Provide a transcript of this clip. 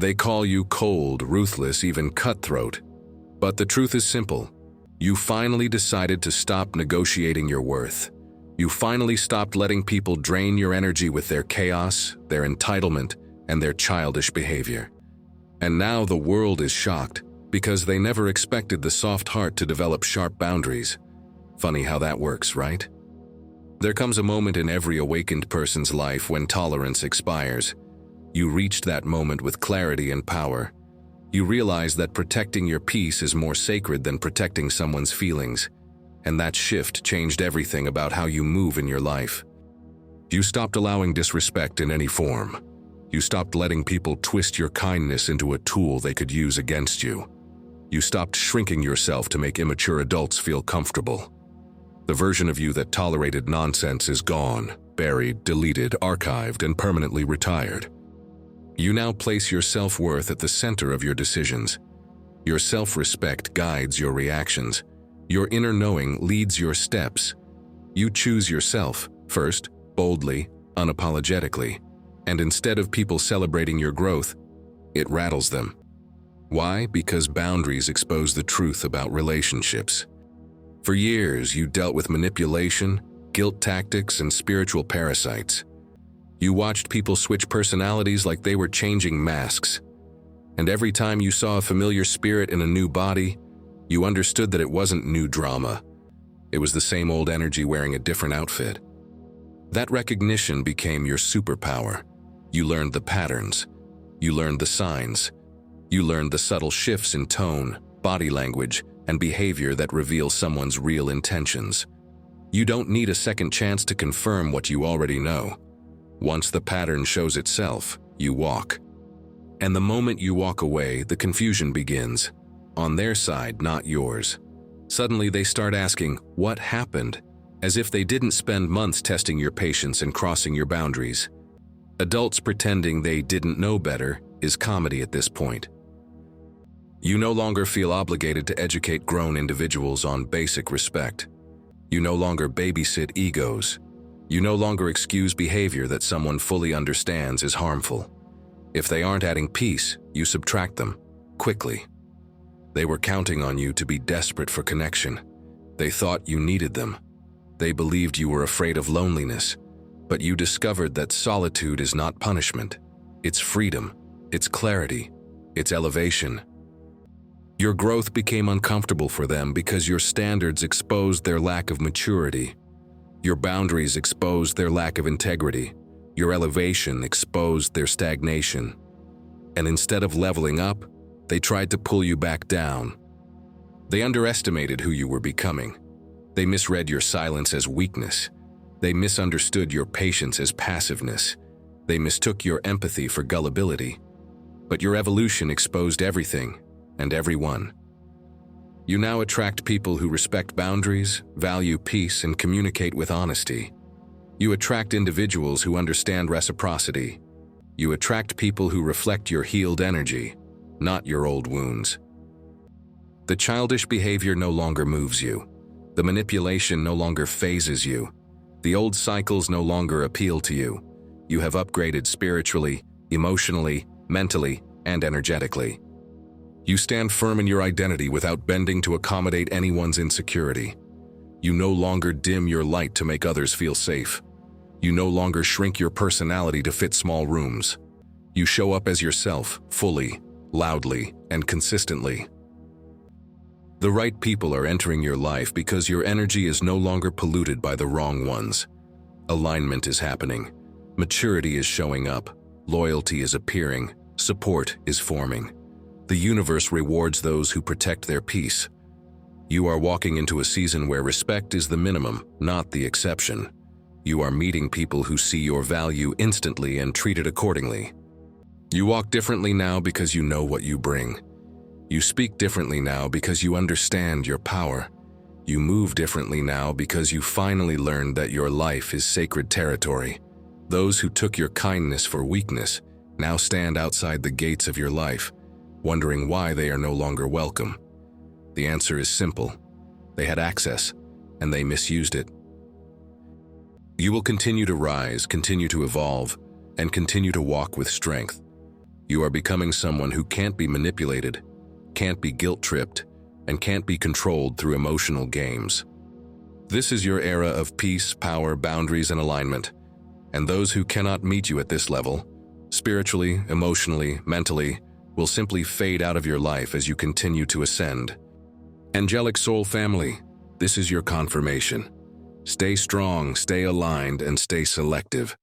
They call you cold, ruthless, even cutthroat. But the truth is simple. You finally decided to stop negotiating your worth. You finally stopped letting people drain your energy with their chaos, their entitlement, and their childish behavior. And now the world is shocked because they never expected the soft heart to develop sharp boundaries. Funny how that works, right? There comes a moment in every awakened person's life when tolerance expires. You reached that moment with clarity and power. You realize that protecting your peace is more sacred than protecting someone's feelings. And that shift changed everything about how you move in your life. You stopped allowing disrespect in any form. You stopped letting people twist your kindness into a tool they could use against you. You stopped shrinking yourself to make immature adults feel comfortable. The version of you that tolerated nonsense is gone, buried, deleted, archived, and permanently retired. You now place your self-worth at the center of your decisions. Your self-respect guides your reactions. Your inner knowing leads your steps. You choose yourself, first, boldly, unapologetically. And instead of people celebrating your growth, it rattles them. Why? Because boundaries expose the truth about relationships. For years, you dealt with manipulation, guilt tactics, and spiritual parasites. You watched people switch personalities like they were changing masks. And every time you saw a familiar spirit in a new body, you understood that it wasn't new drama. It was the same old energy wearing a different outfit. That recognition became your superpower. You learned the patterns. You learned the signs. You learned the subtle shifts in tone, body language, and behavior that reveal someone's real intentions. You don't need a second chance to confirm what you already know. Once the pattern shows itself, you walk. And the moment you walk away, the confusion begins. On their side, not yours. Suddenly they start asking, what happened? As if they didn't spend months testing your patience and crossing your boundaries. Adults pretending they didn't know better is comedy at this point. You no longer feel obligated to educate grown individuals on basic respect. You no longer babysit egos. You no longer excuse behavior that someone fully understands is harmful. If they aren't adding peace, you subtract them, quickly. They were counting on you to be desperate for connection. They thought you needed them. They believed you were afraid of loneliness. But you discovered that solitude is not punishment. It's freedom. It's clarity. It's elevation. Your growth became uncomfortable for them because your standards exposed their lack of maturity. Your boundaries exposed their lack of integrity. Your elevation exposed their stagnation. And instead of leveling up, they tried to pull you back down. They underestimated who you were becoming. They misread your silence as weakness. They misunderstood your patience as passiveness. They mistook your empathy for gullibility. But your evolution exposed everything and everyone. You now attract people who respect boundaries, value peace, and communicate with honesty. You attract individuals who understand reciprocity. You attract people who reflect your healed energy, not your old wounds. The childish behavior no longer moves you. The manipulation no longer phases you. The old cycles no longer appeal to you. You have upgraded spiritually, emotionally, mentally, and energetically. You stand firm in your identity without bending to accommodate anyone's insecurity. You no longer dim your light to make others feel safe. You no longer shrink your personality to fit small rooms. You show up as yourself, fully, loudly, and consistently. The right people are entering your life because your energy is no longer polluted by the wrong ones. Alignment is happening. Maturity is showing up. Loyalty is appearing. Support is forming. The universe rewards those who protect their peace. You are walking into a season where respect is the minimum, not the exception. You are meeting people who see your value instantly and treat it accordingly. You walk differently now because you know what you bring. You speak differently now because you understand your power. You move differently now because you finally learned that your life is sacred territory. Those who took your kindness for weakness now stand outside the gates of your life, wondering why they are no longer welcome. The answer is simple. They had access, and they misused it. You will continue to rise, continue to evolve, and continue to walk with strength. You are becoming someone who can't be manipulated, can't be guilt-tripped, and can't be controlled through emotional games. This is your era of peace, power, boundaries, and alignment. And those who cannot meet you at this level, spiritually, emotionally, mentally, will simply fade out of your life as you continue to ascend. Angelic Soul family, this is your confirmation. Stay strong, stay aligned, and stay selective.